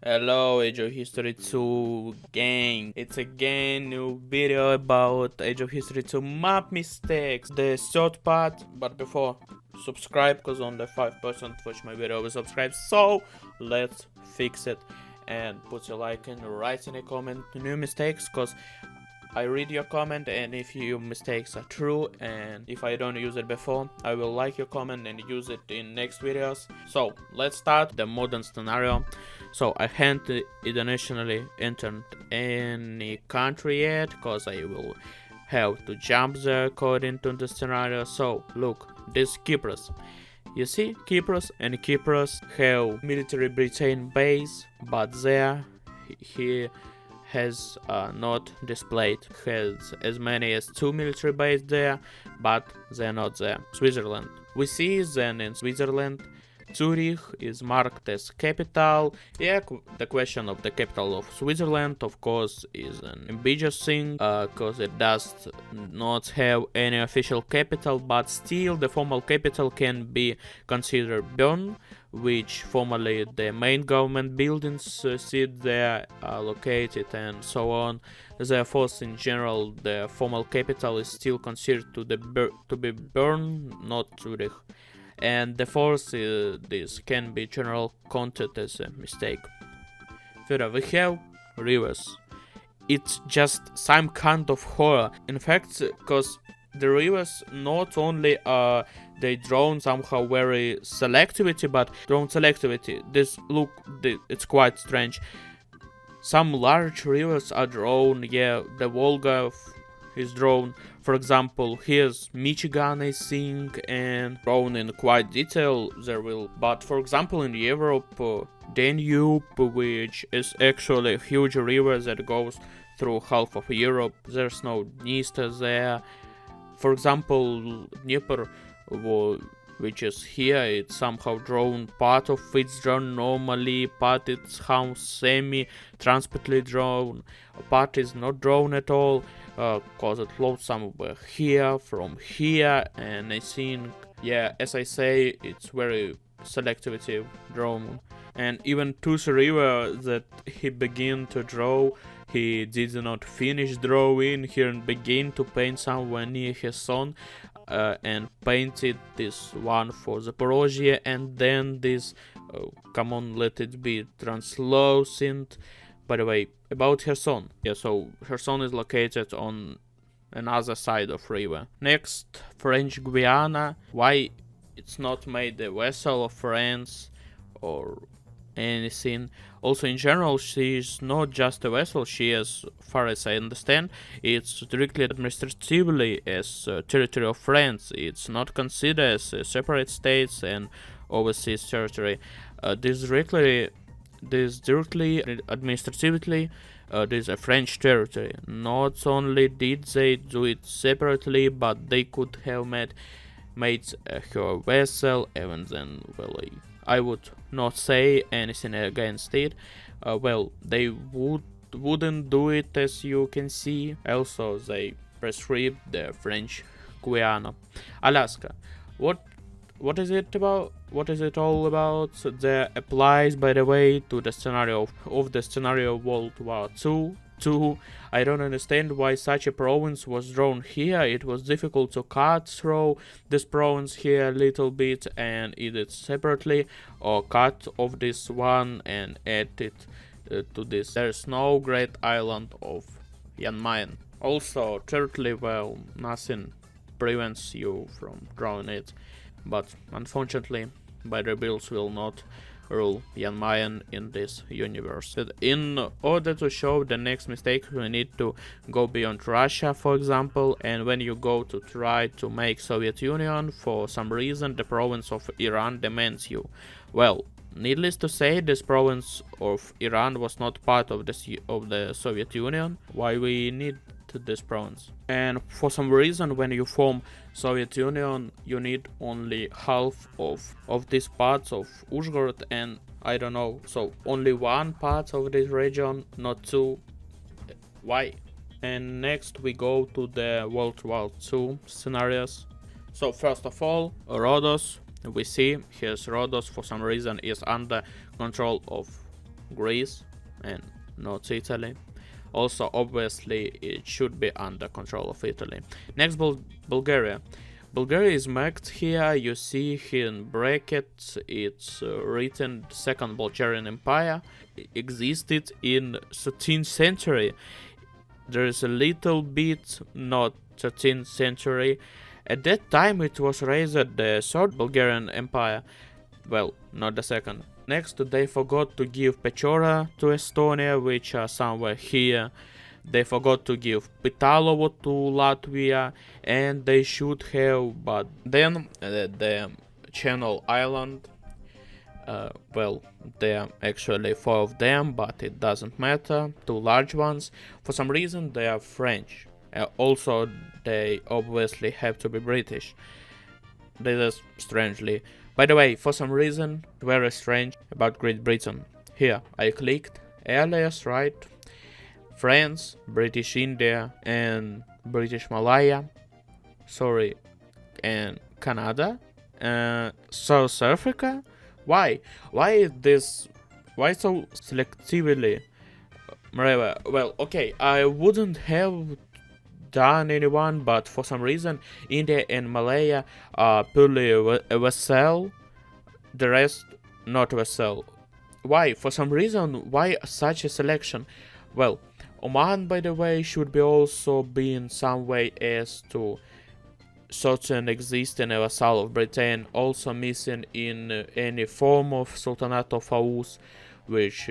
Hello, Age of History 2 gang. It's again new video about Age of History 2 map mistakes, the third part. But before, subscribe, cause only 5% watch my video will subscribe. So let's fix it and put a like and write in a comment new mistakes, cause I read your comment, and if your mistakes are true and if I don't use it before, I will like your comment and use it in next videos. So let's start the modern scenario. So I haven't internationally entered any country yet, because I will have to jump there according to the scenario. So look, this Cyprus. You see, Cyprus and Cyprus have military Britain base, but there he has not displayed. Has as many as 2 military bases there, but they're not there. Switzerland. We see then in Switzerland, Zurich is marked as capital. Yeah, the question of the capital of Switzerland, of course, is an ambiguous thing, because it does not have any official capital, but still the formal capital can be considered Bern, which formerly the main government buildings sit there, are located, and so on. Therefore, in general, the formal capital is still considered to be Bern, not Zurich. And therefore, this can be general counted as a mistake. Further, we have rivers. It's just some kind of horror. In fact, because the rivers not only are they drawn somehow very selectivity, but drawn selectivity. It's quite strange. Some large rivers are drawn. Yeah, the Volga is drawn. For example, here's Michigan, I think, and drawn in quite detail. But for example, in Europe, Danube, which is actually a huge river that goes through half of Europe. There's no Dniester there. For example, Dnieper, which is here, it's somehow drawn. Part of it's drawn normally, part it's semi-transparently drawn, part is not drawn at all, cause it flows somewhere here, from here, and I think, yeah, as I say, it's very selectively drawn. And even Tooth River that he began to draw, he did not finish drawing. He began to paint somewhere near his son, and painted this one for Zaporozhye, and then this, come on, let it be translucent. By the way, about Kherson. Yeah, so Kherson is located on another side of river. Next, French Guiana. Why it's not made a vessel of France or anything. Also, in general, she is not just a vessel. She, as far as I understand, it's strictly administratively as territory of France. It's not considered as a separate states and overseas territory. This directly administratively, this is a French territory. Not only did they do it separately, but they could have made her vessel, even then, well, I would not say anything against it. They wouldn't do it, as you can see. Also, they prescribed the French Guiana. Alaska. What is it about? What is it all about? That applies, by the way, to the scenario of the scenario of World War II. I don't understand why such a province was drawn here. It was difficult to cut through this province here a little bit and eat it separately, or cut off this one and add it to this. There's no great island of Jan Mayen. Also, territorially, nothing prevents you from drawing it, but unfortunately, the bills will not rule Jan Mayen in this universe. In order to show the next mistake, we need to go beyond Russia, for example, and when you go to try to make Soviet Union, for some reason the province of Iran demands you. Well, needless to say, this province of Iran was not part of the Soviet Union. Why we need this province? And for some reason, when you form Soviet Union, you need only half of these parts of Uzhgorod, and I don't know, so only one part of this region, not two. Why? And next we go to the World War II scenarios. So first of all, Rhodos. We see here's Rhodos, for some reason is under control of Greece and not Italy. Also, obviously, it should be under control of Italy. Next, Bulgaria. Bulgaria is marked here. You see here in brackets, it's written Second Bulgarian Empire. It existed in 13th century. There is a little bit, not 13th century. At that time, it was raised the Third Bulgarian Empire. Well, not the second. Next, they forgot to give Pechora to Estonia, which are somewhere here. They forgot to give Pitalovo to Latvia, and they should have, but then the Channel Island, well, there are actually 4 of them, but it doesn't matter, 2 large ones. For some reason, they are French. Also, they obviously have to be British. This is strangely. By the way, for some reason, very strange about Great Britain. Here, I clicked alias, right? France, British India, and British Malaya. Sorry, and Canada, South Africa. Why? Why is this? Why so selectively? Well, okay, I wouldn't have done anyone, but for some reason, India and Malaya are purely a vassal. The rest not vassal. Why? For some reason, why such a selection? Well, Oman, by the way, should be also be in some way as to certain existing a vassal of Britain, also missing in any form of Sultanate of Aus, which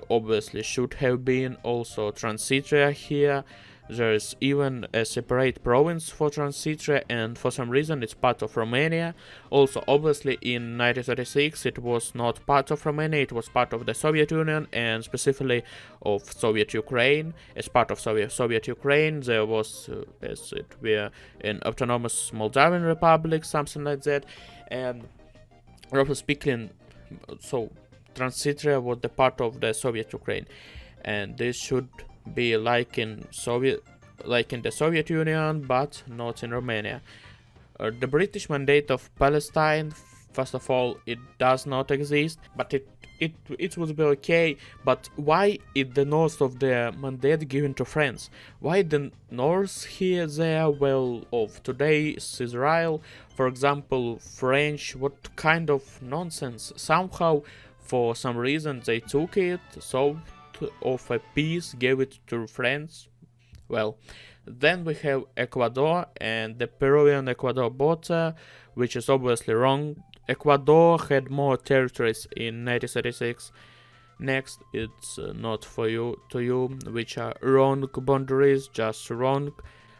obviously should have been. Also Transnistria here. There's even a separate province for Transnistria, and for some reason it's part of Romania. Also, obviously, in 1936 it was not part of Romania, it was part of the Soviet Union, and specifically of Soviet Ukraine. As part of Soviet Ukraine, there was, as it were, an autonomous Moldavian Republic, something like that. And roughly speaking, so Transnistria was the part of the Soviet Ukraine, and this should be like in the Soviet Union, but not in Romania. The British Mandate of Palestine, first of all, it does not exist, but it would be okay. But why is the north of the mandate given to France? Why the north here, there, well, of today's Israel, for example, French? What kind of nonsense? Somehow, for some reason, they took it, so of a piece, gave it to France. Well, then we have Ecuador and the Peruvian-Ecuador border, which is obviously wrong. Ecuador had more territories in 1936. Next, it's not for you, which are wrong boundaries, just wrong.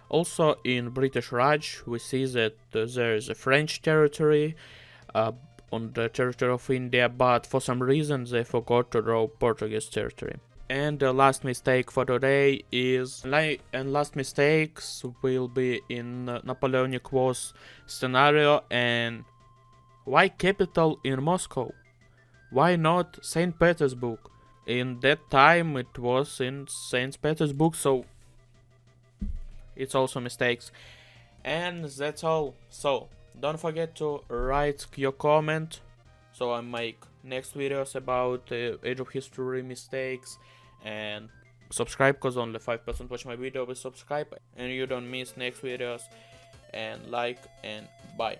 Also, in British Raj, we see that there is a French territory on the territory of India, but for some reason they forgot to draw Portuguese territory. And the last mistake for today is, and last mistakes will be in Napoleonic Wars scenario. And why capital in Moscow? Why not St. Petersburg? In that time it was in St. Petersburg, so it's also mistakes. And that's all. So don't forget to write your comment, so I make next videos about Age of History mistakes. And subscribe, because only 5% watch my video with subscribe, and you don't miss next videos. And like, and bye.